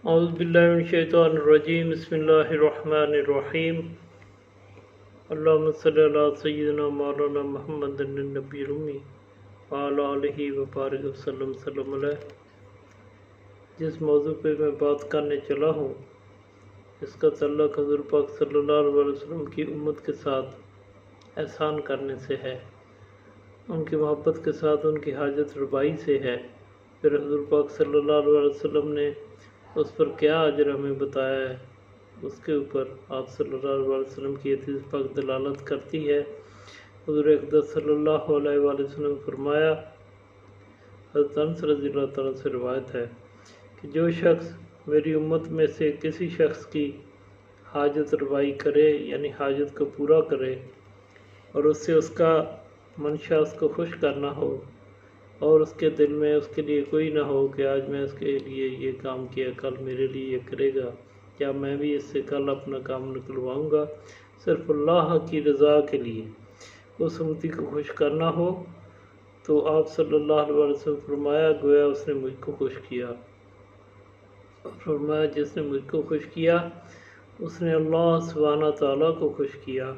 اعوذ باللہ من الشیطان الرجیم بسم اللہ الرحمن الرحیم اللہم صلی علی سیدنا مولانا محمد النبی الامی وعلی آلہ وبارک وسلم سلم علیہ۔ جس موضوع پہ میں بات کرنے چلا ہوں اس کا تعلق حضور پاک صلی اللہ علیہ وسلم کی امت کے ساتھ احسان کرنے سے ہے، ان کی محبت کے ساتھ ان کی حاجت ربائی سے ہے۔ پھر حضور پاک صلی اللہ علیہ وسلم نے اس پر کیا اجر ہمیں بتایا ہے، اس کے اوپر آپ صلی اللہ علیہ وسلم کی حدیث پاک دلالت کرتی ہے۔ حضور اقدس صلی اللہ علیہ وسلم فرمایا، حضرت انس رضی اللہ تعالیٰ سے روایت ہے کہ جو شخص میری امت میں سے کسی شخص کی حاجت روائی کرے، یعنی حاجت کو پورا کرے، اور اس سے اس کا منشا اس کو خوش کرنا ہو، اور اس کے دل میں اس کے لیے کوئی نہ ہو کہ آج میں اس کے لیے یہ کام کیا، کل میرے لیے یہ کرے گا، یا میں بھی اس سے کل اپنا کام نکلواؤں گا، صرف اللہ کی رضا کے لیے اس امتی کو خوش کرنا ہو، تو آپ صلی اللہ علیہ وسلم فرمایا گویا اس نے مجھ کو خوش کیا۔ فرمایا جس نے مجھ کو خوش کیا اس نے اللہ سبحانہ تعالیٰ کو خوش کیا،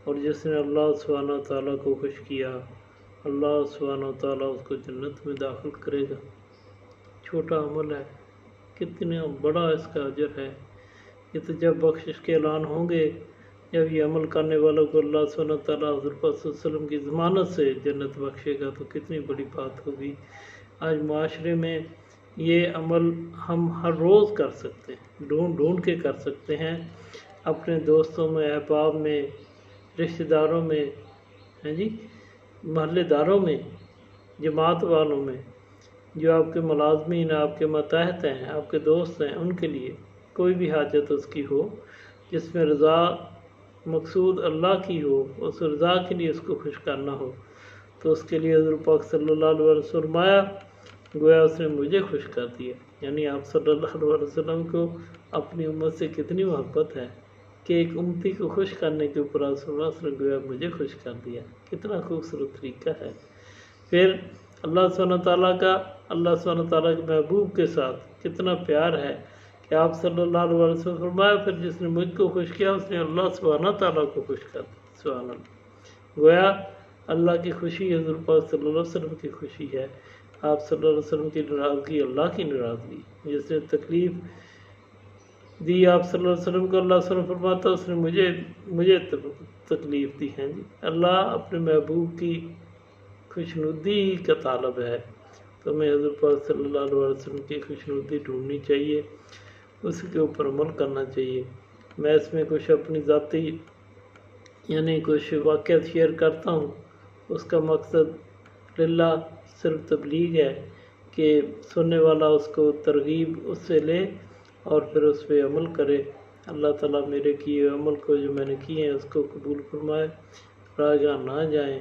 اور جس نے اللہ سبحانہ تعالیٰ کو خوش کیا اللہ سبحانہ تعالیٰ اس کو جنت میں داخل کرے گا۔ چھوٹا عمل ہے، کتنا بڑا اس کا اجر ہے۔ یہ تو جب بخشش کے اعلان ہوں گے، جب یہ عمل کرنے والوں کو اللہ سبحانہ تعالیٰ حضور پاک صلی اللہ علیہ وسلم کی ضمانت سے جنت بخشے گا، تو کتنی بڑی بات ہوگی۔ آج معاشرے میں یہ عمل ہم ہر روز کر سکتے ہیں، ڈھونڈ کے کر سکتے ہیں، اپنے دوستوں میں، احباب میں، رشتہ داروں میں، محلے داروں میں، جماعت والوں میں، جو آپ کے ملازمین، آپ کے ماتحت ہیں، آپ کے دوست ہیں، ان کے لیے کوئی بھی حاجت اس کی ہو جس میں رضا مقصود اللہ کی ہو، اس رضا کے لیے اس کو خوش کرنا ہو، تو اس کے لیے حضور پاک صلی اللہ علیہ وسلم فرمایا گویا اس نے مجھے خوش کر دیا۔ یعنی آپ صلی اللہ علیہ وسلم کو اپنی امت سے کتنی محبت ہے کہ ایک امتی کو خوش کرنے کے اوپر آپ صلی اللہ علیہ وسلم گویا مجھے خوش کر دیا۔ کتنا خوبصورت طریقہ ہے۔ پھر اللہ سبحانہ تعالیٰ کا، اللہ سبحانہ تعالیٰ کے محبوب کے ساتھ کتنا پیار ہے کہ آپ صلی اللہ علیہ وسلم فرمایا پھر جس نے مجھ کو خوش کیا اس نے اللہ سبحانہ تعالیٰ کو خوش کر دیا۔ سبحان اللہ، گویا اللہ کی خوشی حضور پاک صلی اللہ علیہ وسلم کی خوشی ہے، آپ صلی اللہ علیہ وسلم کی ناراضگی اللہ کی ناراضگی۔ جس نے تکلیف دی آپ صلی اللہ علیہ وسلم کو، اللہ صلی اللہ علیہ وسلم فرماتا اس نے مجھے تکلیف دی ہے۔ اللہ اپنے محبوب کی خوشنودی کا طالب ہے، تو ہمیں حضور پاک صلی اللہ علیہ وسلم کی خوشنودی ڈھونڈنی چاہیے، اس کے اوپر عمل کرنا چاہیے۔ میں اس میں کچھ اپنی ذاتی یعنی کچھ واقعات شیئر کرتا ہوں، اس کا مقصد للہ صرف تبلیغ ہے کہ سننے والا اس کو ترغیب اس سے لے اور پھر اس پہ عمل کرے۔ اللہ تعالیٰ میرے کیے عمل کو جو میں نے کیے ہیں اس کو قبول فرمائے، راگاہ نہ جائیں،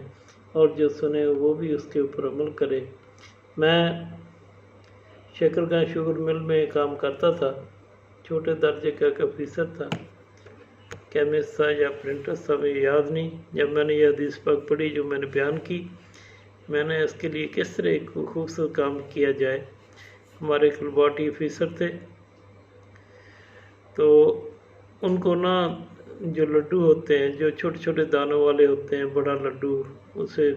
اور جو سنے وہ بھی اس کے اوپر عمل کرے۔ میں شکرگاہ شوگر مل میں کام کرتا تھا، چھوٹے درجے کا ایک آفیسر تھا، کیمسٹ تھا یا پرنٹر تھا، مجھے یاد نہیں۔ جب میں نے یہ حدیث پاک پڑھی جو میں نے بیان کی، میں نے اس کے لیے کس طرح ایک خوبصورت کام کیا جائے۔ ہمارے ایک لیبارٹری آفیسر تھے، تو ان کو نا جو لڈو ہوتے ہیں جو چھوٹے چھوٹے دانوں والے ہوتے ہیں، بڑا لڈو، اسے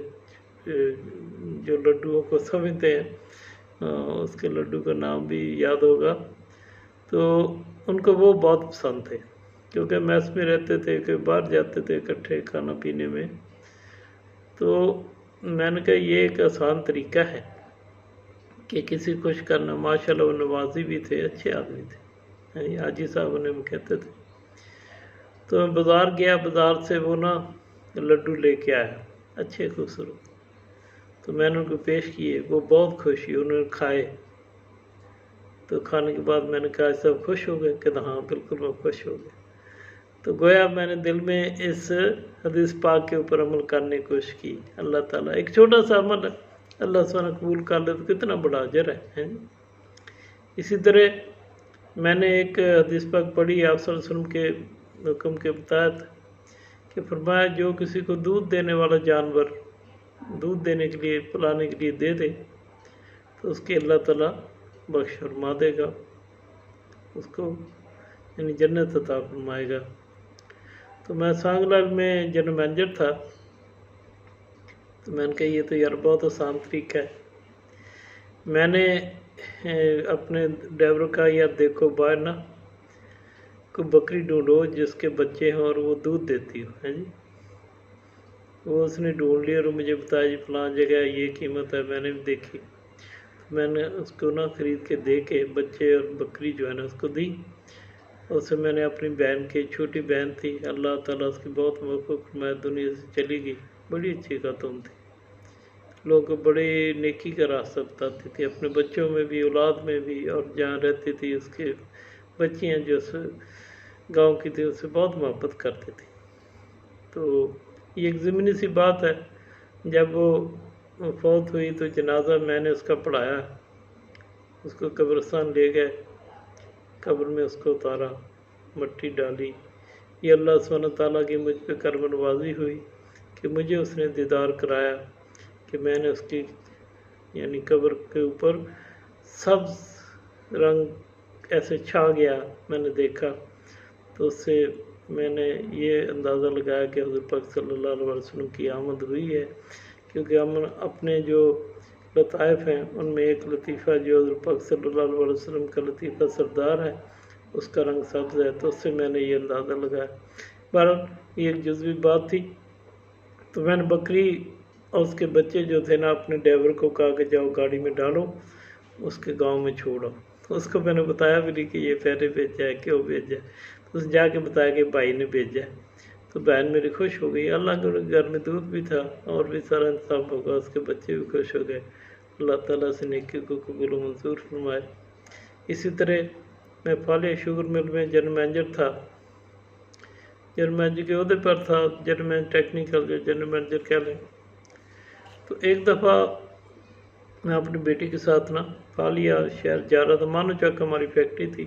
جو لڈوؤں کو سمجھتے ہیں اس کے لڈو کا نام بھی یاد ہوگا، تو ان کو وہ بہت پسند تھے، کیونکہ میس میں رہتے تھے کہ باہر جاتے تھے اکٹھے کھانا پینے میں۔ تو میں نے کہا یہ ایک آسان طریقہ ہے کہ کسی خوش کرنا۔ ماشاءاللہ وہ نمازی بھی تھے، اچھے آدمی تھے، حاجی صاحب انہیں کہتے تھے۔ تو میں بازار گیا، بازار سے وہ نا لڈو لے کے آیا، اچھے خوبصورت، تو میں نے ان کو پیش کیے، وہ بہت خوش ہوئی، انہوں نے کھائے۔ تو کھانے کے بعد میں نے کہا سب خوش ہو گئے؟ کہ ہاں بالکل وہ خوش ہو گئے۔ تو گویا میں نے دل میں اس حدیث پاک کے اوپر عمل کرنے کی کوشش کی۔ اللہ تعالیٰ ایک چھوٹا سا عمل ہے، اللہ سبحانہ قبول کر لے تو کتنا بڑا اجر ہے۔ اسی طرح میں نے ایک حدیث پاک پڑھی آپ صلی اللہ علیہ وسلم کے حکم کے مطابق کہ فرمایا جو کسی کو دودھ دینے والا جانور دودھ دینے کے لیے، پلانے کے لیے دے دے تو اس کے اللہ تعالیٰ بخش فرما دے گا۔ اس کو یعنی جنت عطا فرمائے گا۔ تو میں سانگلال میں جنرل مینیجر تھا، تو میں نے کہا یہ تو یار بہت آسان طریقہ ہے۔ میں نے اپنے ڈرائیور کا یار دیکھو باہر نا کوئی بکری ڈھونڈو جس کے بچے ہیں اور وہ دودھ دیتی ہو، ہے جی۔ وہ اس نے ڈھونڈ لیا اور مجھے بتایا جی فلاں جگہ یہ قیمت ہے، میں نے بھی دیکھی، میں نے اس کو نا خرید کے دے کے بچے اور بکری جو ہے نا اس کو دی۔ اسے میں نے اپنی بہن کی، چھوٹی بہن تھی، اللہ تعالیٰ اس کی بہت موفق میں دنیا سے چلی گئی، بڑی اچھی خاتون تھی، لوگوں کو بڑے نیکی کا راستہ بتاتی تھی، اپنے بچوں میں بھی اولاد میں بھی، اور جہاں رہتی تھی اس کے بچیاں جو گاؤں کی تھی اس سے بہت محبت کرتی تھی۔ تو یہ ایک ضمنی سی بات ہے، جب وہ فوت ہوئی تو جنازہ میں نے اس کا پڑھایا، اس کو قبرستان لے گئے، قبر میں اس کو اتارا، مٹی ڈالی۔ یہ اللہ سبحانہ تعالیٰ کی مجھ پہ کرم نوازی ہوئی کہ مجھے اس نے دیدار کرایا کہ میں نے اس کی یعنی قبر کے اوپر سبز رنگ ایسے چھا گیا، میں نے دیکھا، تو اس سے میں نے یہ اندازہ لگایا کہ حضور پاک صلی اللہ علیہ وسلم کی آمد ہوئی ہے، کیونکہ ہم اپنے جو لطائف ہیں ان میں ایک لطیفہ جو حضور پاک صلی اللہ علیہ وسلم کا لطیفہ سردار ہے اس کا رنگ سبز ہے، تو اس سے میں نے یہ اندازہ لگایا۔ بہرحال یہ ایک جزوی بات تھی۔ تو میں نے بکری اور اس کے بچے جو تھے نا اپنے ڈرائیور کو کہا کہ جاؤ گاڑی میں ڈالو، اس کے گاؤں میں چھوڑو۔ اس کو میں نے بتایا بھی نہیں کہ یہ پہلے بھیجا ہے، کیوں بھیجا ہے، تو اس جا کے بتایا کہ بھائی نے بھیجا ہے۔ تو بہن میری خوش ہو گئی، اللہ کے گھر میں دودھ بھی تھا اور بھی سارا انتظام ہوگا، اس کے بچے بھی خوش ہو گئے، اللہ تعالیٰ سے نیکی کو قبول و منظور فرمائے۔ اسی طرح میں فالیہ شوگر مل میں جنرل مینیجر تھا، جنرل مینیجر کے عہدے پر تھا، جنرل مینیجر ٹیکنیکل جو جنرل مینیجر کہہ لیں۔ تو ایک دفعہ میں اپنی بیٹی کے ساتھ نا فالیہ شہر جا رہا تھا، مانو چک ہماری فیکٹری تھی،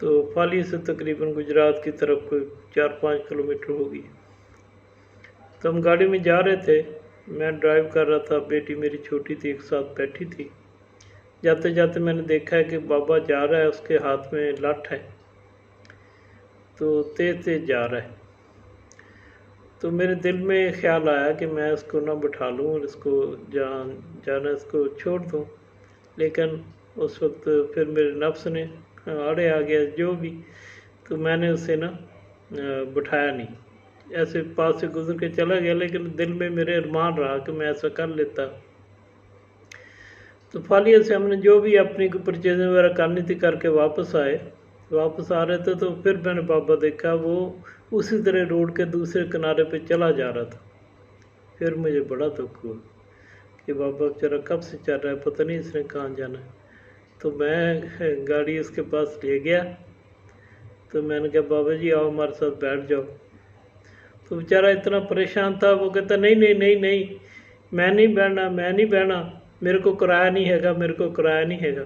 تو فالیہ سے تقریباً گجرات کی طرف کوئی 4-5 کلومیٹر ہوگی۔ تو ہم گاڑی میں جا رہے تھے، میں ڈرائیو کر رہا تھا، بیٹی میری چھوٹی تھی ایک ساتھ بیٹھی تھی۔ جاتے جاتے میں نے دیکھا ہے کہ بابا جا رہا ہے، اس کے ہاتھ میں لٹھ ہے، تو تیز تیز جا رہا ہے۔ تو میرے دل میں خیال آیا کہ میں اس کو نہ بٹھا لوں اور اس کو جہاں جانا اس کو چھوڑ دوں، لیکن اس وقت پھر میرے نفس نے آڑے آ گیا جو بھی، تو میں نے اسے نا بٹھایا نہیں، ایسے پاس سے گزر کے چلا گیا، لیکن دل میں میرے ارمان رہا کہ میں ایسا کر لیتا۔ تو فالیہ سے ہم نے جو بھی اپنی پرچیزیں وغیرہ کرنی تھی کر کے واپس آ رہے تھے، تو پھر میں نے بابا دیکھا وہ اسی طرح روڈ کے دوسرے کنارے پہ چلا جا رہا تھا۔ پھر مجھے بڑا دکھ ہوا کہ بابا بیچارہ کب سے چل رہا ہے، پتہ نہیں اس نے کہاں جانا ہے۔ تو میں گاڑی اس کے پاس لے گیا، تو میں نے کہا بابا جی آؤ ہمارے ساتھ بیٹھ جاؤ۔ تو بیچارہ اتنا پریشان تھا، وہ کہتا نہیں نہیں نہیں نہیں میں نہیں بہنا، میرے کو کرایہ نہیں ہے گا، میرے کو کرایہ نہیں ہے گا۔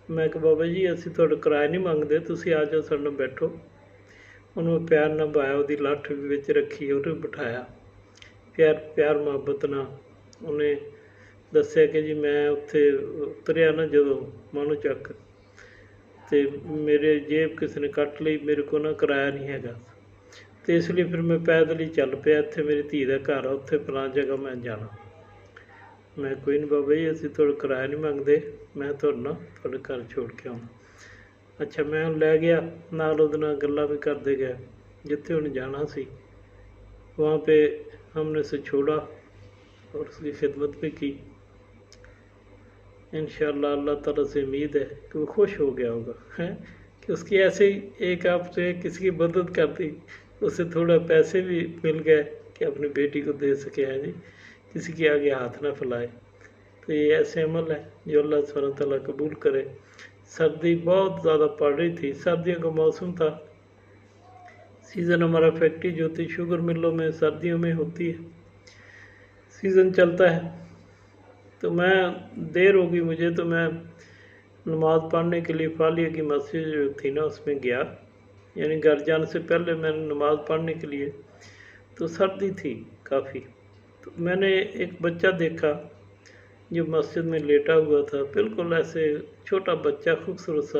میں کہ بابا جی اسی تھوڑا کرایہ نہیں مانگتے، تسی آ جاؤ سارے نال بیٹھو۔ انہوں نے پیار نہ بایا، وہ لٹھ بھی رکھی، انہیں بٹھایا، پیار محبت نہ انہیں دسیا کہ جی میں اتنے اتریا نا جدوں مانو چک، تو میرے جیب کسی نے کٹ لی، میرے کو نہ کرایہ نہیں ہے گا، تو اس لیے پھر میں پیدل ہی چل پیا، اتنے میری دھی کا گھر ہے، اتنے فلاں جگہ میں جانا۔ میں کوئی نہیں بابا جی اسی تھوڑا کرایہ نہیں مانگتے، میں تھوڑے گھر چھوڑ کے آؤں۔ اچھا میں لے گیا نال، وہ گلاں بھی کرتے گئے، جتنے انہیں جانا سی وہاں پہ ہم نے اسے چھوڑا اور اس کی خدمت بھی کی۔ انشاءاللہ اللہ تعالیٰ سے امید ہے کہ وہ خوش ہو گیا ہوگا کہ اس کی ایسے ہی ایک آپ سے کسی کی مدد کر دی، اسے تھوڑا پیسے بھی مل گئے کہ اپنی بیٹی کو دے سکے ہیں جی، کسی کے آگے ہاتھ نہ پھیلائے۔ تو یہ ایسے عمل ہے جو اللہ سبحانہ تعالیٰ قبول کرے۔ سردی بہت زیادہ پڑ رہی تھی، سردیوں کا موسم تھا، سیزن ہمارا فیکٹری جو ہوتی شوگر ملوں میں سردیوں میں ہوتی ہے، سیزن چلتا ہے۔ تو میں دیر ہوگی مجھے، تو میں نماز پڑھنے کے لیے فالیہ کی مسجد جو تھی نا اس میں گیا، یعنی گھر جانے سے پہلے میں نے نماز پڑھنے کے لیے، تو سردی تھی کافی، تو میں نے ایک بچہ دیکھا جو مسجد میں لیٹا ہوا تھا، بالکل ایسے چھوٹا بچہ خوبصورت سا،